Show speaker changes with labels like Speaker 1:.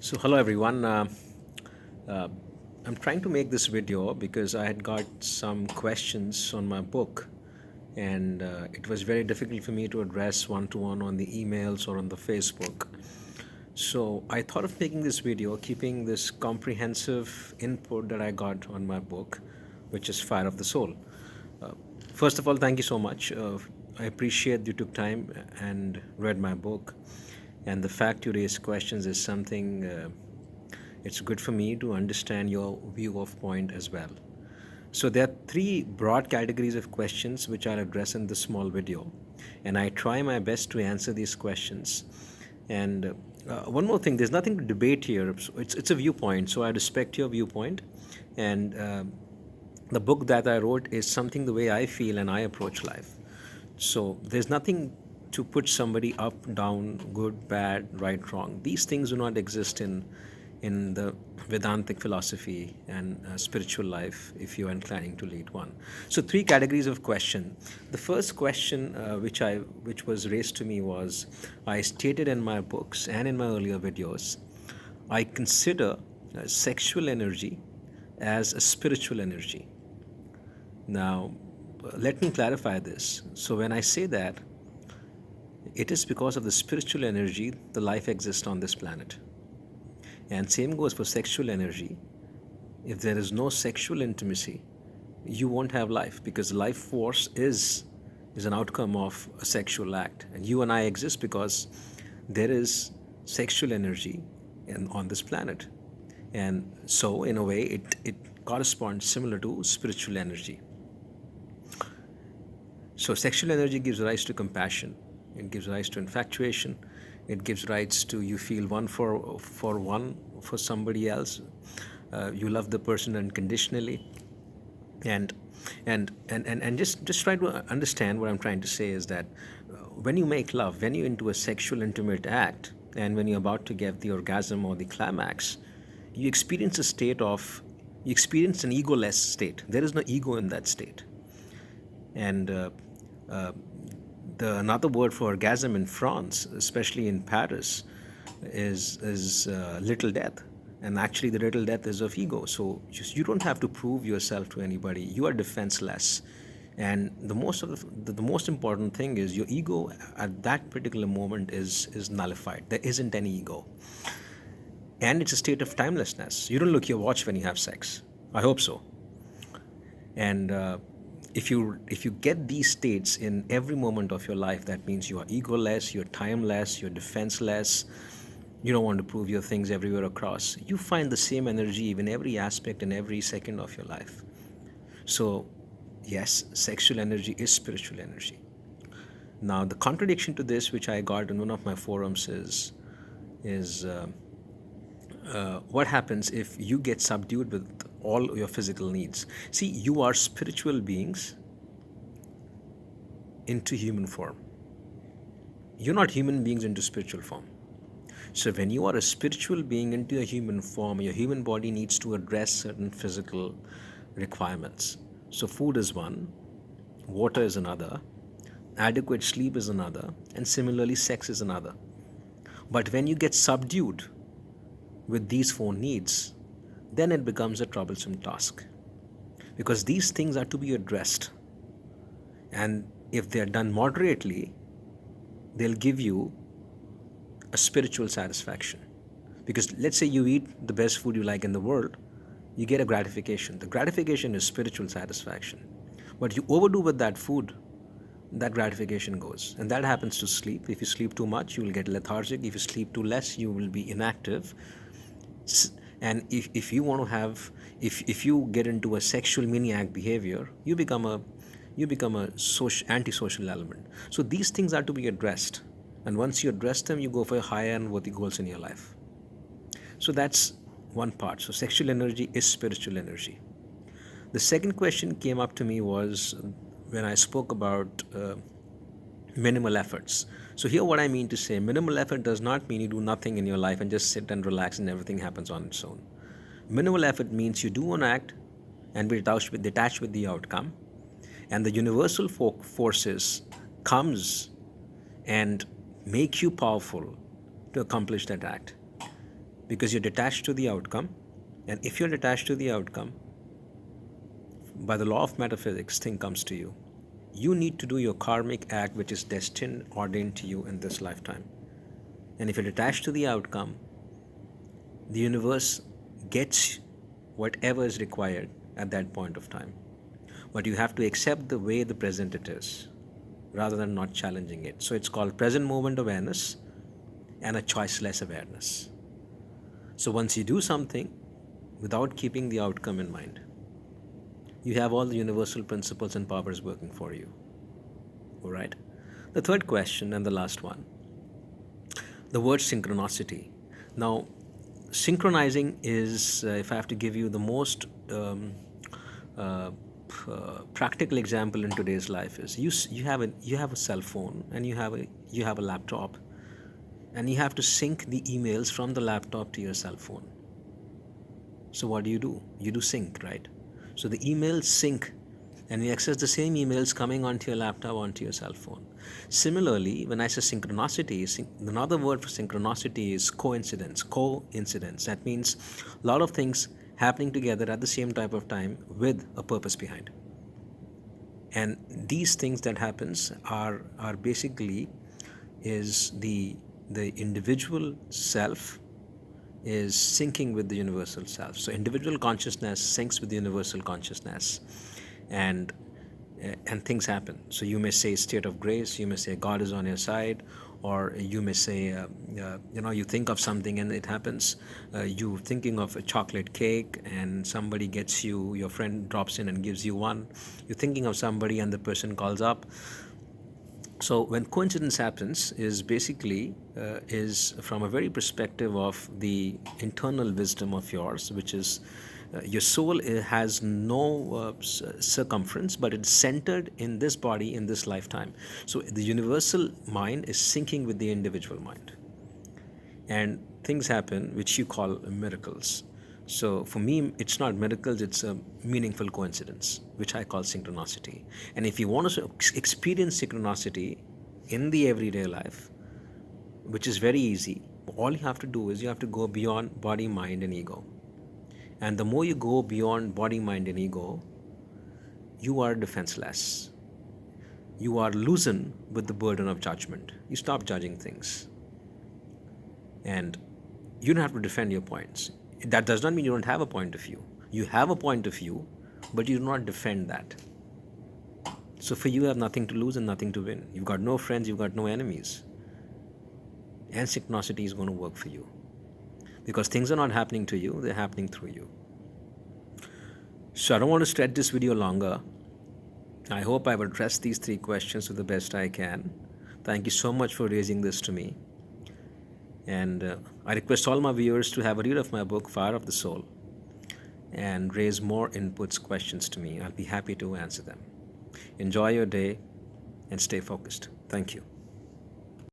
Speaker 1: So hello everyone. Uh, I'm trying to make this video because I had got some questions on my book, and it was very difficult for me to address one to one on the emails or on the Facebook. So I thought of making this video, keeping this comprehensive input that I got on my book, which is Fire of the Soul. Uh, First of all, thank you so much. I appreciate you took time and read my book. And the fact you raised questions is something, it's good for me to understand your view of point as well. So there are three broad categories of questions which I'll address in this small video. And I try my best to answer these questions. And one more thing, there's nothing to debate here. So it's a viewpoint. So I respect your viewpoint. And the book that I wrote is something the way I feel and I approach life. So there's nothing to put somebody up, down, good, bad, right, wrong. These things do not exist in the Vedantic philosophy and spiritual life if you are inclining to lead one. So three categories of question. The first question which was raised to me was, I stated in my books and in my earlier videos, I consider sexual energy as a spiritual energy. Now, let me clarify this. So, when I say that, it is because of the spiritual energy the life exists on this planet. And same goes for sexual energy. If there is no sexual intimacy, you won't have life because life force is an outcome of a sexual act. And you and I exist because there is sexual energy on this planet. And so, in a way, it corresponds similar to spiritual energy. So sexual energy gives rise to compassion. It gives rise to infatuation. It gives rise to you feel one for somebody else. You love the person unconditionally, and just try to understand what I'm trying to say is that when you make love, when you're into a sexual intimate act, and when you're about to get the orgasm or the climax, you experience a state of you experience an egoless state. There is no ego in that state, and uh, the another word for orgasm in France, especially in Paris, is little death, and actually the little death is of ego. So you don't have to prove yourself to anybody. You are defenseless, and the most important thing is your ego at that particular moment is nullified. There isn't any ego, and it's a state of timelessness. You don't look your watch when you have sex. I hope so. And if you get these states in every moment of your life, that means you are egoless, you're timeless, you're defenseless. You don't want to prove your things everywhere across. You find the same energy in every aspect and every second of your life. So, yes, sexual energy is spiritual energy. Now, the contradiction to this, which I got in one of my forums, is what happens if you get subdued with all your physical needs. See, you are spiritual beings into human form. You're not human beings into spiritual form. So when you are a spiritual being into a human form, your human body needs to address certain physical requirements. So food is one, water is another, adequate sleep is another, and similarly sex is another. But when you get subdued with these four needs, then it becomes a troublesome task. Because these things are to be addressed. And if they're done moderately, they'll give you a spiritual satisfaction. Because let's say you eat the best food you like in the world, you get a gratification. The gratification is spiritual satisfaction. But you overdo with that food, that gratification goes. And that happens to sleep. If you sleep too much, you will get lethargic. If you sleep too less, you will be inactive. And if you want to have, if you get into a sexual maniac behavior, you become a antisocial element. So these things are to be addressed. And once you address them, you go for higher and worthy goals in your life. So that's one part. So sexual energy is spiritual energy. The second question came up to me was when I spoke about minimal efforts. So here what I mean to say, minimal effort does not mean you do nothing in your life and just sit and relax and everything happens on its own. Minimal effort means you do an act and be detached with the outcome, and the universal forces comes and make you powerful to accomplish that act. because you're detached to the outcome. And if you're detached to the outcome, by the law of metaphysics, thing comes to you. You need to do your karmic act, which is destined, ordained to you in this lifetime. And if you're detached to the outcome, the universe gets whatever is required at that point of time. But you have to accept the way the present it is, rather than not challenging it. So it's called present moment awareness and a choiceless awareness. So once you do something without keeping the outcome in mind, you have all the universal principles and powers working for you. All right? The third question and the last one, the word synchronicity. Now, synchronizing is, if I have to give you the most practical example in today's life, is you have a cell phone and you have a laptop, and you have to sync the emails from the laptop to your cell phone. So what do? You do sync, right? So the emails sync, and you access the same emails coming onto your laptop, onto your cell phone. Similarly, when I say synchronicity, another word for synchronicity is coincidence. Coincidence. That means a lot of things happening together at the same type of time with a purpose behind. And these things that happens are basically is the individual self is syncing with the universal self. So individual consciousness syncs with the universal consciousness, and things happen. So you may say state of grace, you may say God is on your side, or you may say you think of something and it happens. You thinking of a chocolate cake and somebody gets you, your friend drops in and gives you one. You're thinking of somebody and the person calls up. So when coincidence happens is basically is from a very perspective of the internal wisdom of yours, which is your soul has no circumference, but it's centered in this body in this lifetime. So the universal mind is syncing with the individual mind, and things happen which you call miracles. So for me, it's not miracles, it's a meaningful coincidence, which I call synchronicity. And if you want to experience synchronicity in the everyday life, which is very easy, all you have to do is you have to go beyond body, mind, and ego. And the more you go beyond body, mind, and ego, you are defenseless. You are loosened with the burden of judgment. You stop judging things. And you don't have to defend your points. That does not mean you don't have a point of view. You have a point of view, but you do not defend that. So for you have nothing to lose and nothing to win. You've got no friends, you've got no enemies. And synchronicity is going to work for you. Because things are not happening to you, they're happening through you. So I don't want to stretch this video longer. I hope I've addressed these 3 questions to the best I can. Thank you so much for raising this to me. And I request all my viewers to have a read of my book, Fire of the Soul, and raise more inputs, questions to me. I'll be happy to answer them. Enjoy your day and stay focused. Thank you.